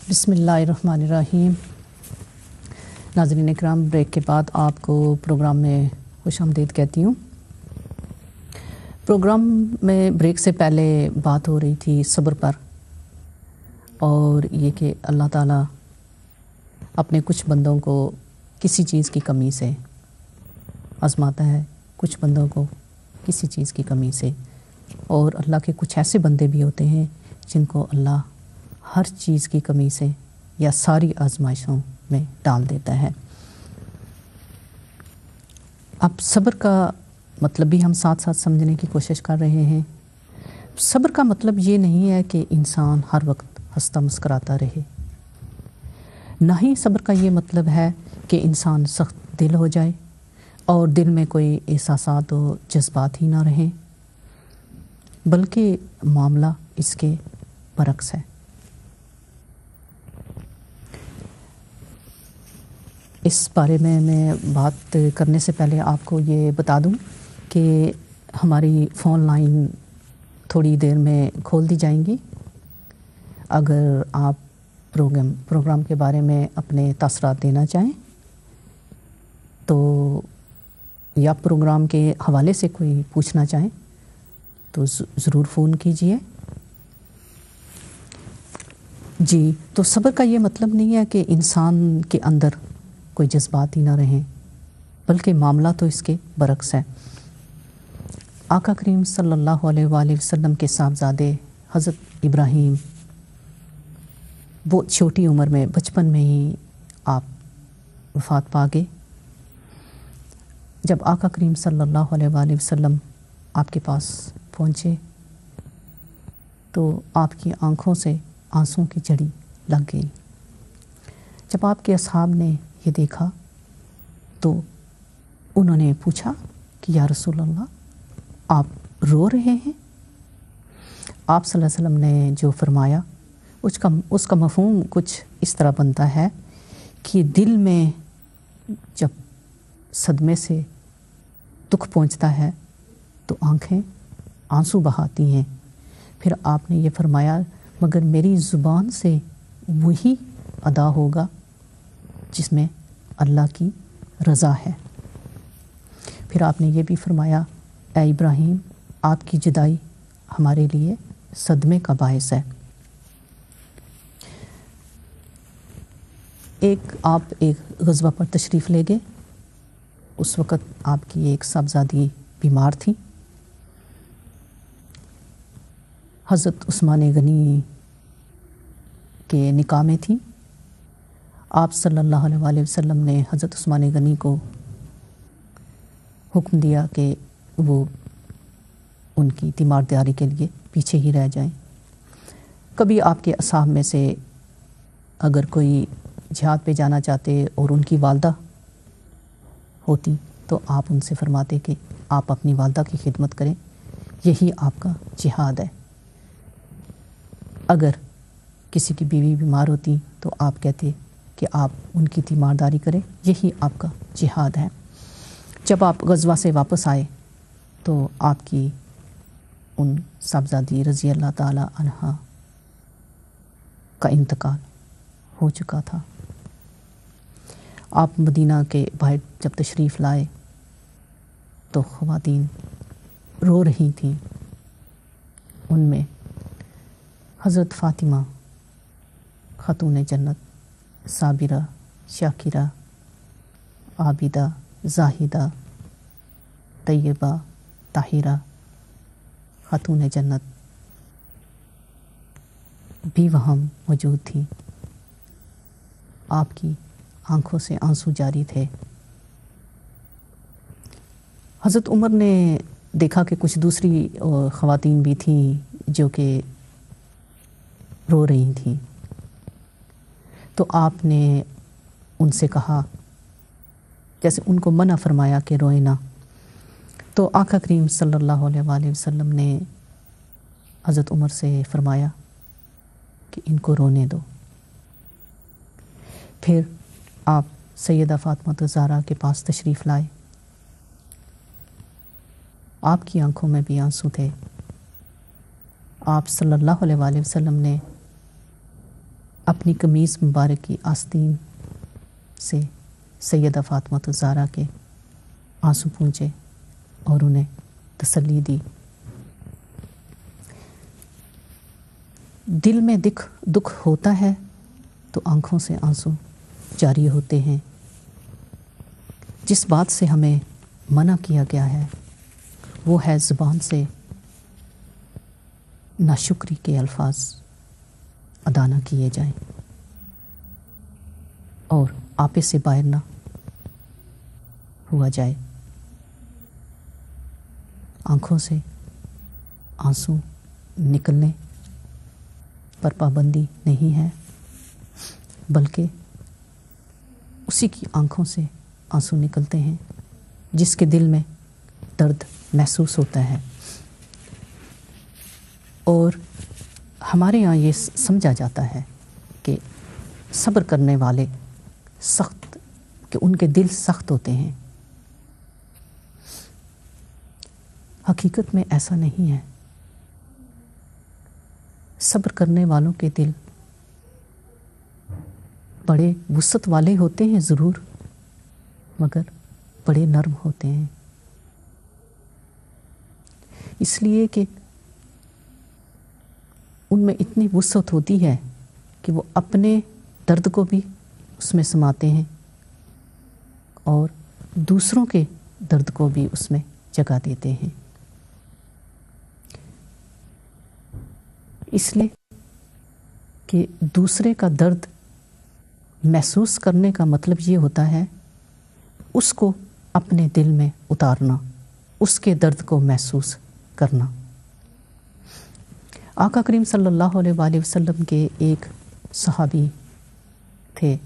بسم اللہ الرحمن الرحیم۔ ناظرین اکرام، بریک کے بعد آپ کو پروگرام میں خوش آمدید کہتی ہوں۔ پروگرام میں بریک سے پہلے بات ہو رہی تھی صبر پر، اور یہ کہ اللہ تعالیٰ اپنے کچھ بندوں کو کسی چیز کی کمی سے آزماتا ہے، کچھ بندوں کو کسی چیز کی کمی سے، اور اللہ کے کچھ ایسے بندے بھی ہوتے ہیں جن کو اللہ ہر چیز کی کمی سے یا ساری آزمائشوں میں ڈال دیتا ہے۔ اب صبر کا مطلب بھی ہم ساتھ ساتھ سمجھنے کی کوشش کر رہے ہیں۔ صبر کا مطلب یہ نہیں ہے کہ انسان ہر وقت ہنستا مسکراتا رہے، نہ ہی صبر کا یہ مطلب ہے کہ انسان سخت دل ہو جائے اور دل میں کوئی احساسات و جذبات ہی نہ رہیں، بلکہ معاملہ اس کے برعکس ہے۔ اس بارے میں بات کرنے سے پہلے آپ کو یہ بتا دوں کہ ہماری فون لائن تھوڑی دیر میں کھول دی جائیں گی۔ اگر آپ پروگرام کے بارے میں اپنے تاثرات دینا چاہیں تو، یا پروگرام کے حوالے سے کوئی پوچھنا چاہیں تو ضرور فون کیجئے۔ جی، تو صبر کا یہ مطلب نہیں ہے کہ انسان کے اندر کوئی جذبات ہی نہ رہیں، بلکہ معاملہ تو اس کے برعکس ہے۔ آقا کریم صلی اللہ علیہ وآلہ وسلم کے صاحبزادے حضرت ابراہیم، وہ چھوٹی عمر میں، بچپن میں ہی آپ وفات پا گئے۔ جب آقا کریم صلی اللہ علیہ وآلہ وسلم آپ کے پاس پہنچے تو آپ کی آنکھوں سے آنسوں کی جھڑی لگ گئی۔ جب آپ کے اصحاب نے یہ دیکھا تو انہوں نے پوچھا کہ یا رسول اللہ، آپ رو رہے ہیں؟ آپ صلی اللہ علیہ وسلم نے جو فرمایا اس کا مفہوم کچھ اس طرح بنتا ہے کہ دل میں جب صدمے سے دکھ پہنچتا ہے تو آنکھیں آنسو بہاتی ہیں۔ پھر آپ نے یہ فرمایا مگر میری زبان سے وہی ادا ہوگا جس میں اللہ کی رضا ہے۔ پھر آپ نے یہ بھی فرمایا اے ابراہیم، آپ کی جدائی ہمارے لیے صدمے کا باعث ہے۔ آپ ایک غزوہ پر تشریف لے گئے۔ اس وقت آپ کی ایک صاحبزادی بیمار تھی۔ حضرت عثمان غنی کے نکاح میں تھی۔ آپ صلی اللہ علیہ وآلہ وسلم نے حضرت عثمان غنی کو حکم دیا کہ وہ ان کی تیمارداری کے لیے پیچھے ہی رہ جائیں۔ کبھی آپ کے اصحاب میں سے اگر کوئی جہاد پہ جانا چاہتے اور ان کی والدہ ہوتی تو آپ ان سے فرماتے کہ آپ اپنی والدہ کی خدمت کریں، یہی آپ کا جہاد ہے۔ اگر کسی کی بیوی بیمار ہوتی تو آپ کہتے کہ آپ ان کی تیمارداری کریں، یہی آپ کا جہاد ہے۔ جب آپ غزوہ سے واپس آئے تو آپ کی ان صاحبزادی رضی اللہ تعالی عنہا کا انتقال ہو چکا تھا۔ آپ مدینہ کے باہر جب تشریف لائے تو خواتین رو رہی تھیں۔ ان میں حضرت فاطمہ خاتون جنت، صابرہ، شاکرہ، عابدہ، زاہدہ، طیبہ، طاہرہ خاتون جنت بھی وہاں موجود تھیں۔ آپ کی آنکھوں سے آنسو جاری تھے۔ حضرت عمر نے دیکھا کہ کچھ دوسری خواتین بھی تھیں جو کہ رو رہی تھیں، تو آپ نے ان سے کہا، جیسے ان کو منع فرمایا کہ روئے نہ، تو آقا کریم صلی اللہ علیہ وآلہ وسلم نے حضرت عمر سے فرمایا کہ ان کو رونے دو۔ پھر آپ سیدہ فاطمہ الزہرا کے پاس تشریف لائے۔ آپ کی آنکھوں میں بھی آنسو تھے۔ آپ صلی اللہ علیہ وآلہ وسلم نے اپنی قمیض مبارک کی آستین سے سیدہ فاطمہ الزہرا کے آنسو پونچھے اور انہیں تسلی دی۔ دل میں دکھ ہوتا ہے تو آنکھوں سے آنسو جاری ہوتے ہیں۔ جس بات سے ہمیں منع کیا گیا ہے وہ ہے زبان سے ناشکری کے الفاظ ادا نہ کیے جائیں اور آپے سے باہر نہ ہوا جائے۔ آنکھوں سے آنسو نکلنے پر پابندی نہیں ہے، بلکہ اسی کی آنکھوں سے آنسو نکلتے ہیں جس کے دل میں درد محسوس ہوتا ہے۔ اور ہمارے یہاں یہ سمجھا جاتا ہے کہ صبر کرنے والے سخت، کہ ان کے دل سخت ہوتے ہیں۔ حقیقت میں ایسا نہیں ہے۔ صبر کرنے والوں کے دل بڑے وسعت والے ہوتے ہیں ضرور، مگر بڑے نرم ہوتے ہیں، اس لیے کہ ان میں اتنی وسعت ہوتی ہے کہ وہ اپنے درد کو بھی اس میں سماتے ہیں اور دوسروں کے درد کو بھی اس میں جگہ دیتے ہیں۔ اس لیے کہ دوسرے کا درد محسوس کرنے کا مطلب یہ ہوتا ہے اس کو اپنے دل میں اتارنا، اس کے درد کو محسوس کرنا۔ آقا کریم صلی اللہ علیہ وآلہ وسلم کے ایک صحابی تھے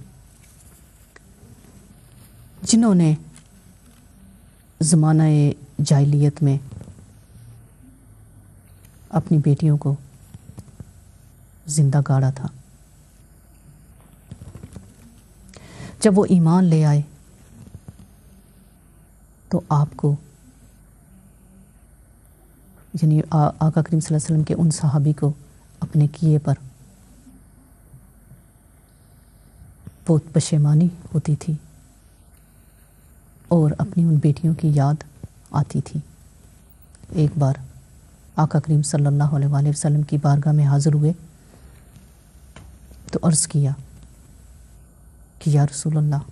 جنہوں نے زمانہ جاہلیت میں اپنی بیٹیوں کو زندہ گاڑا تھا۔ جب وہ ایمان لے آئے تو آپ کو، یعنی آقا کریم صلی اللہ علیہ وسلم کے ان صحابی کو اپنے کیے پر بہت پشیمانی ہوتی تھی اور اپنی ان بیٹیوں کی یاد آتی تھی۔ ایک بار آقا کریم صلی اللہ علیہ وآلہ وسلم کی بارگاہ میں حاضر ہوئے تو عرض کیا کہ یا رسول اللہ،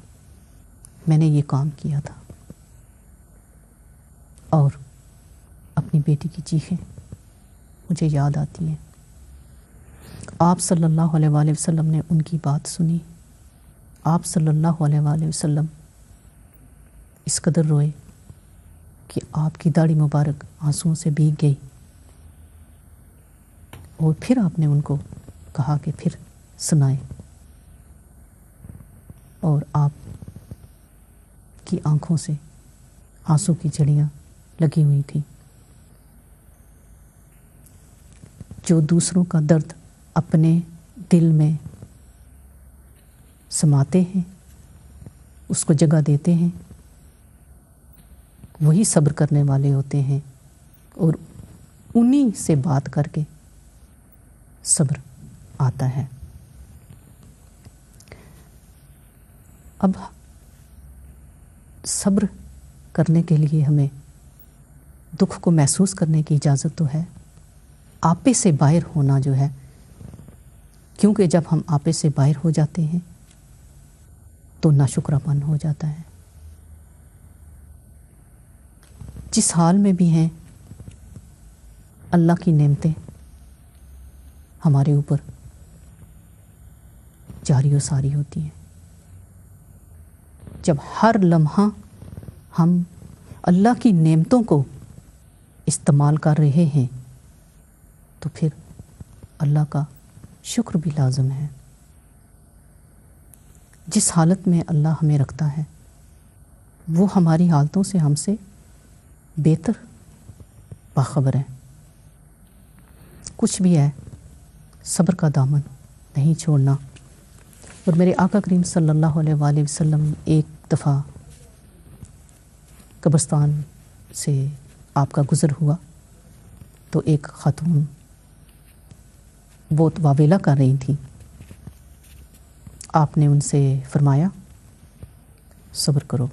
میں نے یہ کام کیا تھا اور اپنی بیٹی کی چیخیں مجھے یاد آتی ہیں۔ آپ صلی اللہ علیہ وآلہ وسلم نے ان کی بات سنی۔ آپ صلی اللہ علیہ وآلہ وسلم اس قدر روئے کہ آپ کی داڑھی مبارک آنسوؤں سے بھیگ گئی، اور پھر آپ نے ان کو کہا کہ پھر سنائیں، اور آپ کی آنکھوں سے آنسو کی جھڑیاں لگی ہوئی تھیں۔ جو دوسروں کا درد اپنے دل میں سماتے ہیں، اس کو جگہ دیتے ہیں، وہی صبر کرنے والے ہوتے ہیں، اور انہی سے بات کر کے صبر آتا ہے۔ اب صبر کرنے کے لیے ہمیں دکھ کو محسوس کرنے کی اجازت تو ہے، آپے سے باہر ہونا جو ہے، کیونکہ جب ہم آپے سے باہر ہو جاتے ہیں تو ناشکرا پن ہو جاتا ہے۔ جس حال میں بھی ہیں اللہ کی نعمتیں ہمارے اوپر جاری و ساری ہوتی ہیں۔ جب ہر لمحہ ہم اللہ کی نعمتوں کو استعمال کر رہے ہیں تو پھر اللہ کا شکر بھی لازم ہے۔ جس حالت میں اللہ ہمیں رکھتا ہے وہ ہماری حالتوں سے ہم سے بہتر باخبر ہے۔ کچھ بھی ہے، صبر کا دامن نہیں چھوڑنا۔ اور میرے آقا کریم صلی اللہ علیہ وآلہ وسلم ایک دفعہ قبرستان سے آپ کا گزر ہوا تو ایک خاتون بہت واویلا کر رہی تھی آپ نے ان سے فرمایا صبر کرو۔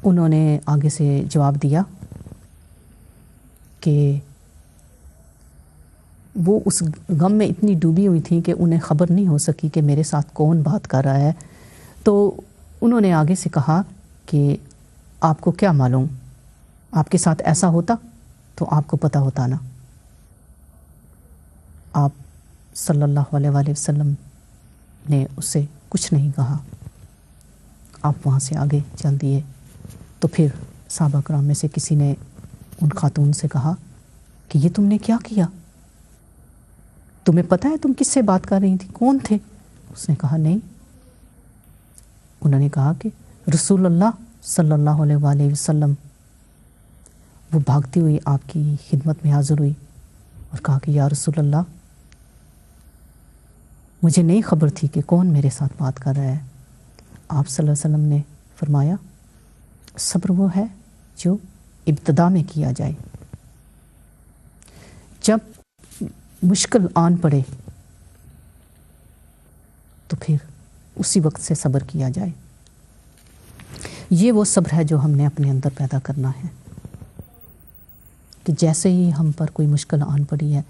انہوں نے آگے سے جواب دیا کہ وہ اس غم میں اتنی ڈوبی ہوئی تھیں کہ انہیں خبر نہیں ہو سکی کہ میرے ساتھ کون بات کر رہا ہے۔ تو انہوں نے آگے سے کہا کہ آپ کو کیا معلوم، آپ کے ساتھ ایسا ہوتا تو آپ کو پتہ ہوتا نا۔ آپ صلی اللہ علیہ وآلہ وسلم نے اس سے کچھ نہیں کہا، آپ وہاں سے آگے چل دیے۔ تو پھر صحابہ کرام میں سے کسی نے ان خاتون سے کہا کہ یہ تم نے کیا کیا، تمہیں پتہ ہے تم کس سے بات کر رہی تھی، کون تھے؟ اس نے کہا نہیں۔ انہوں نے کہا کہ رسول اللہ صلی اللہ علیہ وآلہ وسلم۔ وہ بھاگتی ہوئی آپ کی خدمت میں حاضر ہوئی اور کہا کہ یا رسول اللہ، مجھے نہیں خبر تھی کہ کون میرے ساتھ بات کر رہا ہے۔ آپ صلی اللہ علیہ وسلم نے فرمایا صبر وہ ہے جو ابتدا میں کیا جائے، جب مشکل آن پڑے تو پھر اسی وقت سے صبر کیا جائے۔ یہ وہ صبر ہے جو ہم نے اپنے اندر پیدا کرنا ہے کہ جیسے ہی ہم پر کوئی مشکل آن پڑی ہے،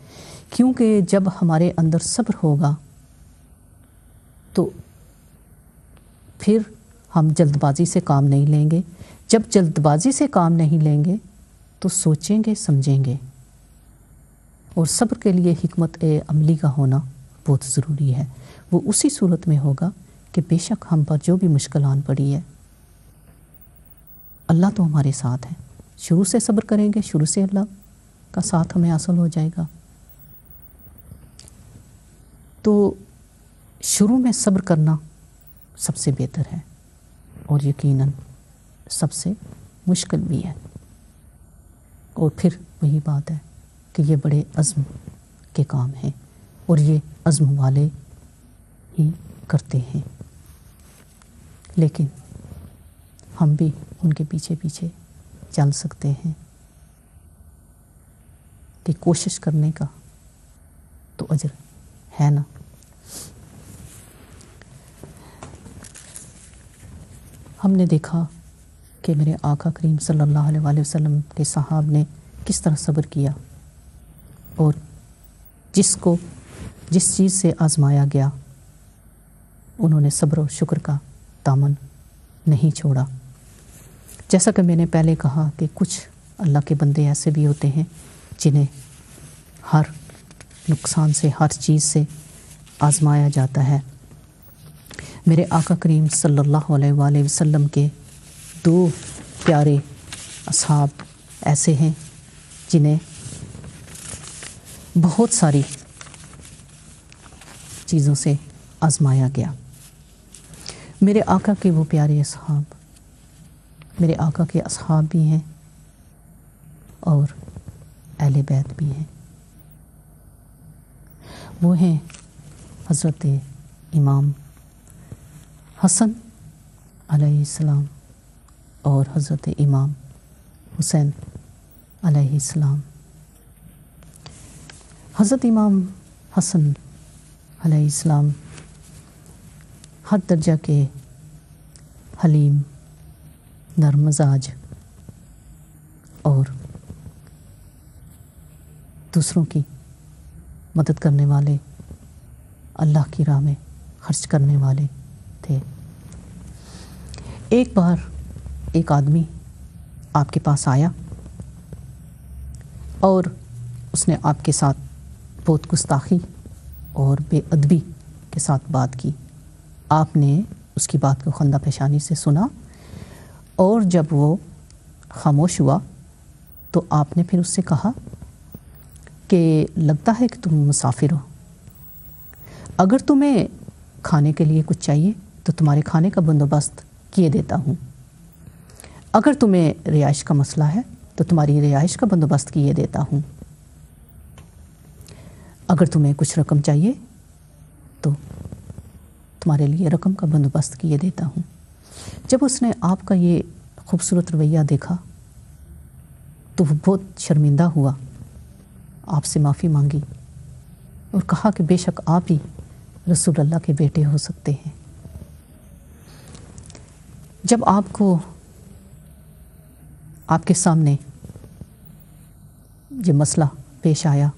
کیونکہ جب ہمارے اندر صبر ہوگا تو پھر ہم جلد بازی سے کام نہیں لیں گے۔ جب جلد بازی سے کام نہیں لیں گے تو سوچیں گے، سمجھیں گے، اور صبر کے لیے حکمت عملی کا ہونا بہت ضروری ہے۔ وہ اسی صورت میں ہوگا کہ بے شک ہم پر جو بھی مشکل آن پڑی ہے، اللہ تو ہمارے ساتھ ہے، شروع سے صبر کریں گے، شروع سے اللہ کا ساتھ ہمیں حاصل ہو جائے گا۔ تو شروع میں صبر کرنا سب سے بہتر ہے اور یقیناً سب سے مشکل بھی ہے۔ اور پھر وہی بات ہے کہ یہ بڑے عزم کے کام ہیں اور یہ عزم والے ہی کرتے ہیں، لیکن ہم بھی ان کے پیچھے پیچھے چل سکتے ہیں کہ کوشش کرنے کا تو اجر ہے نا۔ ہم نے دیکھا کہ میرے آقا کریم صلی اللہ علیہ وآلہ وسلم کے صحاب نے کس طرح صبر کیا، اور جس چیز سے آزمایا گیا انہوں نے صبر و شکر کا دامن نہیں چھوڑا۔ جیسا کہ میں نے پہلے کہا کہ کچھ اللہ کے بندے ایسے بھی ہوتے ہیں جنہیں ہر نقصان سے، ہر چیز سے آزمایا جاتا ہے۔ میرے آقا کریم صلی اللہ علیہ وآلہ وسلم کے دو پیارے اصحاب ایسے ہیں جنہیں بہت ساری چیزوں سے آزمایا گیا۔ میرے آقا کے وہ پیارے اصحاب میرے آقا کے اصحاب بھی ہیں اور اہل بیت بھی ہیں۔ وہ ہیں حضرت امام حسن علیہ السلام اور حضرت امام حسین علیہ السلام۔ حضرت امام حسن علیہ السلام ہر درجہ کے حلیم، نرم مزاج اور دوسروں کی مدد کرنے والے، اللہ کی راہ میں خرچ کرنے والے تھے۔ ایک بار ایک آدمی آپ کے پاس آیا اور اس نے آپ کے ساتھ بہت گستاخی اور بے ادبی کے ساتھ بات کی۔ آپ نے اس کی بات کو خندہ پیشانی سے سنا، اور جب وہ خاموش ہوا تو آپ نے پھر اس سے کہا کہ لگتا ہے کہ تم مسافر ہو، اگر تمہیں کھانے کے لیے کچھ چاہیے تو تمہارے کھانے کا بندوبست کیے دیتا ہوں، اگر تمہیں رہائش کا مسئلہ ہے تو تمہاری رہائش کا بندوبست کیے دیتا ہوں، اگر تمہیں کچھ رقم چاہیے تو تمہارے لیے رقم کا بندوبست کیے دیتا ہوں۔ جب اس نے آپ کا یہ خوبصورت رویہ دیکھا تو وہ بہت شرمندہ ہوا، آپ سے معافی مانگی اور کہا کہ بے شک آپ ہی رسول اللہ کے بیٹے ہو سکتے ہیں۔ جب آپ کو آپ کے سامنے یہ مسئلہ پیش آیا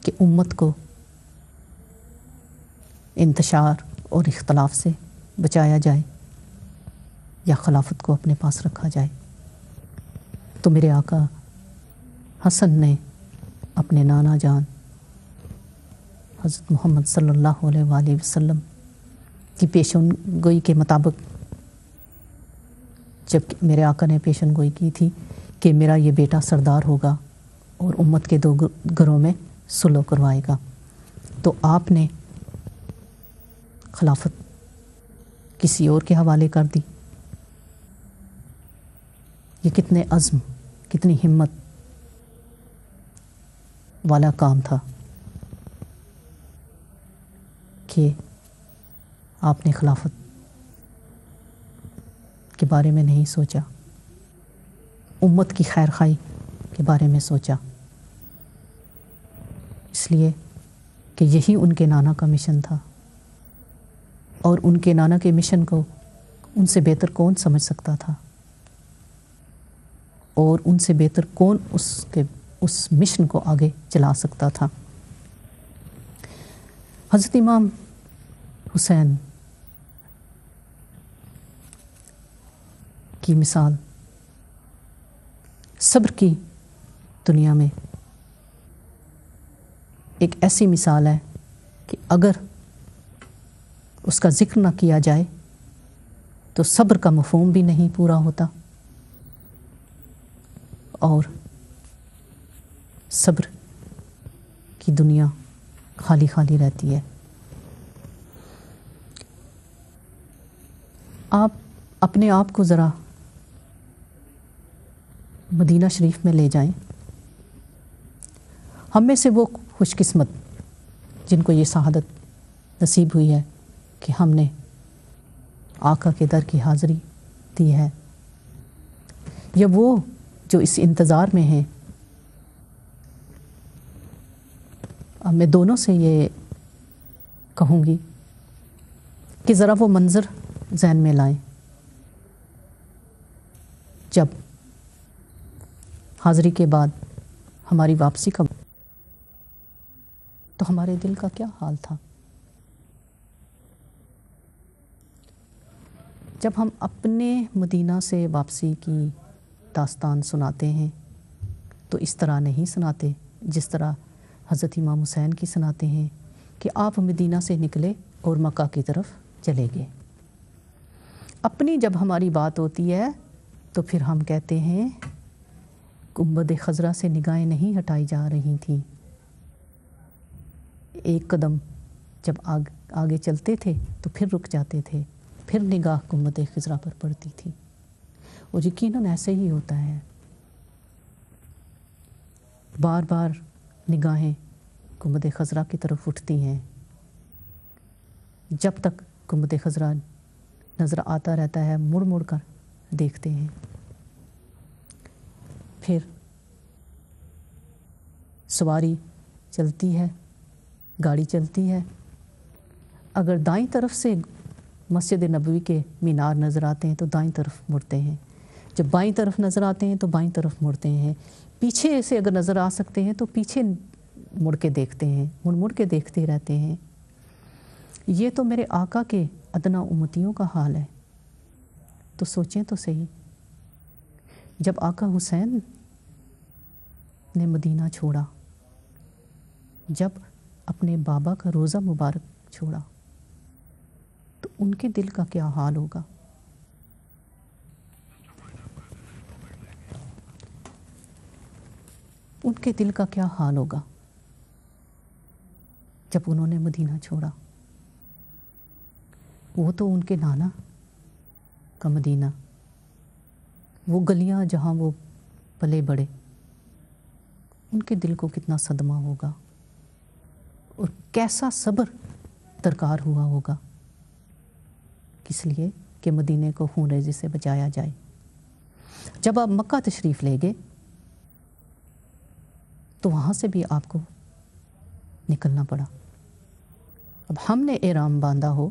کہ امت کو انتشار اور اختلاف سے بچایا جائے یا خلافت کو اپنے پاس رکھا جائے، تو میرے آقا حسن نے اپنے نانا جان حضرت محمد صلی اللہ علیہ وآلہ وسلم کی پیشن گوئی کے مطابق، جب میرے آقا نے پیشن گوئی کی تھی کہ میرا یہ بیٹا سردار ہوگا اور امت کے 2 گھروں میں صلح کروائے گا، تو آپ نے خلافت کسی اور کے حوالے کر دی۔ یہ کتنے عزم، کتنی ہمت والا کام تھا کہ آپ نے خلافت کے بارے میں نہیں سوچا، امت کی خیر خواہی کے بارے میں سوچا، اس لیے کہ یہی ان کے نانا کا مشن تھا، اور ان کے نانا کے مشن کو ان سے بہتر کون سمجھ سکتا تھا، اور ان سے بہتر کون اس مشن کو آگے چلا سکتا تھا۔ حضرت امام حسین کی مثال صبر کی دنیا میں ایک ایسی مثال ہے کہ اگر اس کا ذکر نہ کیا جائے تو صبر کا مفہوم بھی نہیں پورا ہوتا، اور صبر کی دنیا خالی خالی رہتی ہے۔ آپ اپنے آپ کو ذرا مدینہ شریف میں لے جائیں۔ ہم میں سے وہ خوش قسمت جن کو یہ سعادت نصیب ہوئی ہے کہ ہم نے آقا کے در کی حاضری دی ہے، یا وہ جو اس انتظار میں ہیں۔ اب میں دونوں سے یہ کہوں گی کہ ذرا وہ منظر ذہن میں لائیں جب حاضری کے بعد ہماری واپسی کا، تو ہمارے دل کا کیا حال تھا۔ جب ہم اپنے مدینہ سے واپسی کی داستان سناتے ہیں تو اس طرح نہیں سناتے جس طرح حضرت امام حسین کی سناتے ہیں کہ آپ مدینہ سے نکلے اور مکہ کی طرف چلے گئے۔ اپنی جب ہماری بات ہوتی ہے تو پھر ہم کہتے ہیں گنبد خضرا سے نگاہیں نہیں ہٹائی جا رہی تھیں، ایک قدم جب آگے چلتے تھے تو پھر رک جاتے تھے، پھر نگاہ گنبد خضرا پر پڑتی تھی، اور یقیناً ایسے ہی ہوتا ہے۔ بار بار نگاہیں گنبد خضرا کی طرف اٹھتی ہیں، جب تک گنبد خضرا نظر آتا رہتا ہے مڑ مڑ کر دیکھتے ہیں۔ پھر سواری چلتی ہے، گاڑی چلتی ہے، اگر دائیں طرف سے مسجد نبوی کے مینار نظر آتے ہیں تو دائیں طرف مڑتے ہیں، جب بائیں طرف نظر آتے ہیں تو بائیں طرف مڑتے ہیں، پیچھے سے اگر نظر آ سکتے ہیں تو پیچھے مڑ کے دیکھتے ہیں، مڑ مڑ کے دیکھتے رہتے ہیں۔ یہ تو میرے آقا کے ادنا امتیوں کا حال ہے۔ تو سوچیں تو صحیح، جب آقا حسین نے مدینہ چھوڑا، جب اپنے بابا کا روزہ مبارک چھوڑا، تو ان کے دل کا کیا حال ہوگا۔ ان کے دل کا کیا حال ہوگا جب انہوں نے مدینہ چھوڑا۔ وہ تو ان کے نانا کا مدینہ، وہ گلیاں جہاں وہ پلے بڑے، ان کے دل کو کتنا صدمہ ہوگا اور کیسا صبر درکار ہوا ہوگا، اس لیے کہ مدینے کو خون ریزی سے بچایا جائے۔ جب آپ مکہ تشریف لے گئے تو وہاں سے بھی آپ کو نکلنا پڑا۔ اب ہم نے احرام باندھا ہو،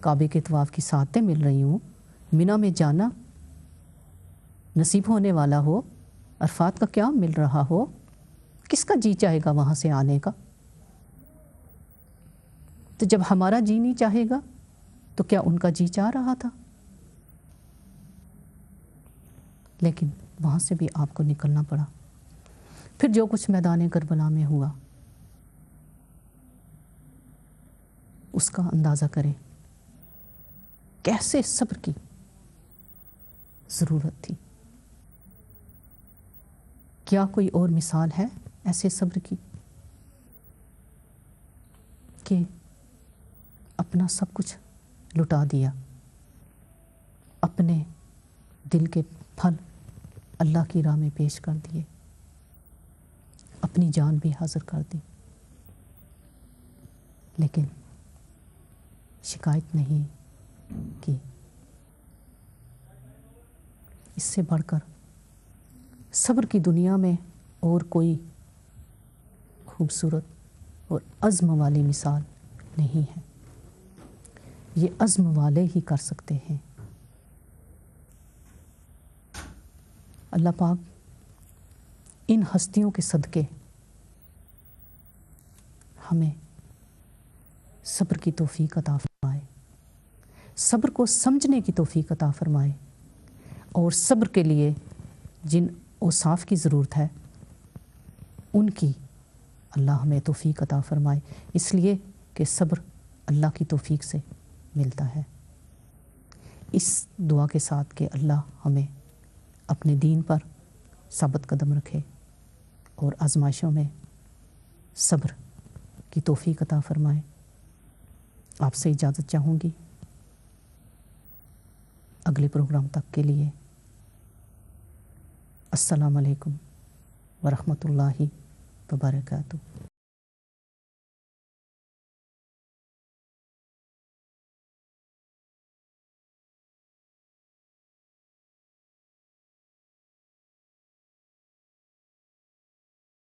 کعبے کے طواف کی ساعتیں مل رہی ہوں، مینا میں جانا نصیب ہونے والا ہو، عرفات کا قیام مل رہا ہو، کس کا جی چاہے گا وہاں سے آنے کا؟ تو جب ہمارا جی نہیں چاہے گا تو کیا ان کا جی چاہ رہا تھا؟ لیکن وہاں سے بھی آپ کو نکلنا پڑا۔ پھر جو کچھ میدان کربلا میں ہوا اس کا اندازہ کریں، کیسے صبر کی ضرورت تھی۔ کیا کوئی اور مثال ہے ایسے صبر کی کہ اپنا سب کچھ لٹا دیا، اپنے دل کے پھل اللہ کی راہ میں پیش کر دیے، اپنی جان بھی حاضر کر دی، لیکن شکایت نہیں کی؟ اس سے بڑھ کر صبر کی دنیا میں اور کوئی خوبصورت اور عزم والی مثال نہیں ہے۔ یہ عزم والے ہی کر سکتے ہیں۔ اللہ پاک ان ہستیوں کے صدقے ہمیں صبر کی توفیق عطا فرمائے، صبر کو سمجھنے کی توفیق عطا فرمائے، اور صبر کے لیے جن اوصاف کی ضرورت ہے ان کی اللہ ہمیں توفیق عطا فرمائے، اس لیے کہ صبر اللہ کی توفیق سے ملتا ہے۔ اس دعا کے ساتھ کہ اللہ ہمیں اپنے دین پر ثابت قدم رکھے اور آزمائشوں میں صبر کی توفیق عطا فرمائے، آپ سے اجازت چاہوں گی۔ اگلے پروگرام تک کے لیے السلام علیکم ورحمۃ اللہ وبرکاتہ۔